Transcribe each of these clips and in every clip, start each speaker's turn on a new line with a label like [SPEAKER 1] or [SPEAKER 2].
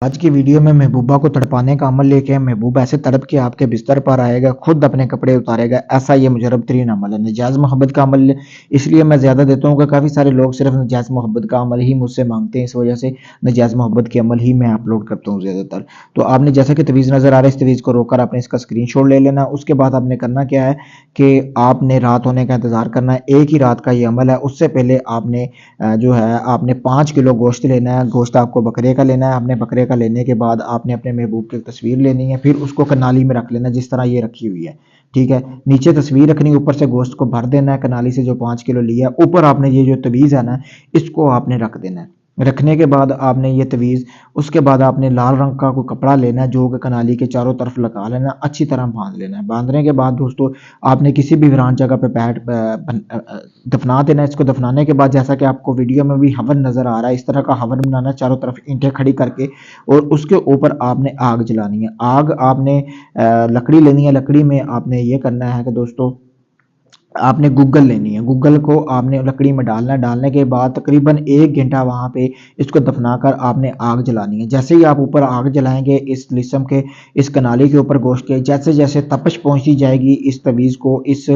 [SPEAKER 1] آج کی ویڈیو میں محبوبہ کو تڑپانے کا عمل لے کے ہیں۔ محبوب ایسے تڑپ کے آپ کے بستر پر آئے گا، خود اپنے کپڑے اتارے گا، ایسا یہ مجرب ترین عمل ہے۔ نجائز محبت کا عمل اس لیے میں زیادہ دیتا ہوں کہ کافی سارے لوگ صرف نجائز محبت کا عمل ہی مجھ سے مانگتے ہیں، اس وجہ سے نجائز محبت کے عمل ہی میں اپلوڈ کرتا ہوں زیادہ تر۔ تو آپ نے جیسا کہ تعویذ نظر آ رہا ہے، اس تعویذ کو روک کر آپ نے اس کا اسکرین شاٹ لے لینا۔ اس کے بعد آپ نے کرنا کیا ہے کہ آپ نے رات ہونے کا انتظار کرنا ہے۔ ایک ہی رات کا یہ عمل ہے، اس سے پہلے آپ نے جو ہے آپ نے 5 کلو گوشت لینا ہے۔ گوشت آپ کو بکرے کا لینا ہے۔ آپ نے بکرے کا لینے کے بعد آپ نے اپنے محبوب کی تصویر لینی ہے، پھر اس کو کنالی میں رکھ لینا جس طرح یہ رکھی ہوئی ہے، ٹھیک ہے۔ نیچے تصویر رکھنی، اوپر سے گوشت کو بھر دینا ہے کنالی سے جو 5 کلو لیا ہے۔ اوپر آپ نے یہ جو تعویذ ہے نا، اس کو آپ نے رکھ دینا ہے۔ رکھنے کے بعد آپ نے یہ تعویذ، اس کے بعد آپ نے لال رنگ کا کوئی کپڑا لینا ہے جو کہ کنالی کے چاروں طرف لگا لینا، اچھی طرح باندھ لینا ہے۔ باندھنے کے بعد دوستو آپ نے کسی بھی ویران جگہ پہ دفنا دینا ہے۔ اس کو دفنانے کے بعد جیسا کہ آپ کو ویڈیو میں بھی ہون نظر آ رہا ہے، اس طرح کا ہون بنانا ہے، چاروں طرف اینٹیں کھڑی کر کے، اور اس کے اوپر آپ نے آگ جلانی ہے۔ آگ آپ نے لکڑی لینی ہے۔ لکڑی میں آپ نے یہ کرنا ہے کہ دوستو آپ نے گوگل لینی ہے۔ گوگل کو آپ نے لکڑی میں ڈالنا ہے۔ ڈالنے کے بعد تقریباً 1 گھنٹہ وہاں پہ اس کو دفنا کر آپ نے آگ جلانی ہے۔ جیسے ہی آپ اوپر آگ جلائیں گے اس لسم کے، اس کنالی کے اوپر گوشت کے، جیسے جیسے تپش پہنچتی جائے گی اس تعویذ کو، اس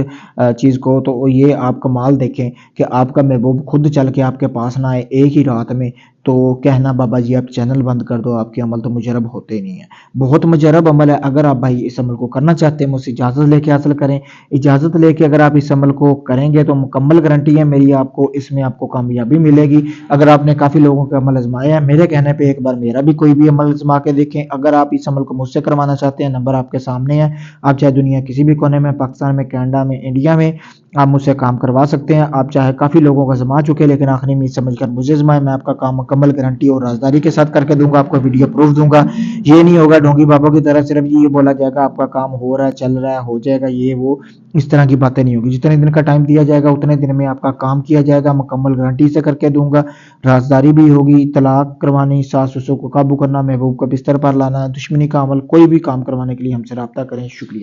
[SPEAKER 1] چیز کو، تو یہ آپ کمال دیکھیں کہ آپ کا محبوب خود چل کے آپ کے پاس نہ آئے ایک ہی رات میں، تو کہنا بابا جی آپ چینل بند کر دو، آپ کے عمل تو مجرب ہوتے نہیں ہیں۔ بہت مجرب عمل ہے۔ اگر آپ بھائی اس عمل کو کرنا چاہتے ہیں مجھ سے اجازت لے کے حاصل کریں۔ اجازت لے کے اگر آپ اس عمل کو کریں گے تو مکمل گارنٹی ہے میری، آپ کو اس میں آپ کو کامیابی ملے گی۔ اگر آپ نے کافی لوگوں کے عمل آزمائے ہیں، میرے کہنے پہ ایک بار میرا بھی کوئی بھی عمل آزما کے دیکھیں۔ اگر آپ اس عمل کو مجھ سے کروانا چاہتے ہیں، نمبر آپ کے سامنے ہے، آپ چاہے دنیا کسی بھی کونے میں، پاکستان میں، کینیڈا میں، انڈیا میں، آپ مجھ سے کام کروا سکتے ہیں۔ آپ چاہے کافی لوگوں کو آزما چکے لیکن آخری میں سمجھ کر مجھے آزمائے، میں آپ کا کام مکمل گارنٹی اور رازداری کے ساتھ کر کے دوں گا، آپ کو ویڈیو پروف دوں گا۔ یہ نہیں ہوگا ڈھونگی بابا کی طرح صرف یہ بولا جائے گا آپ کا کام ہو رہا ہے، چل رہا ہے، ہو جائے گا، یہ وہ اس طرح کی باتیں نہیں ہوگی۔ جتنے دن کا ٹائم دیا جائے گا اتنے دن میں آپ کا کام کیا جائے گا، مکمل گارنٹی سے کر کے دوں گا۔ رازداری بھی ہوگی، طلاق کروانی، ساس سسر کو قابو کرنا، محبوب کو بستر پر لانا، دشمنی کا عمل، کوئی بھی کام کروانے کے لیے ہم سے رابطہ کریں۔ شکریہ۔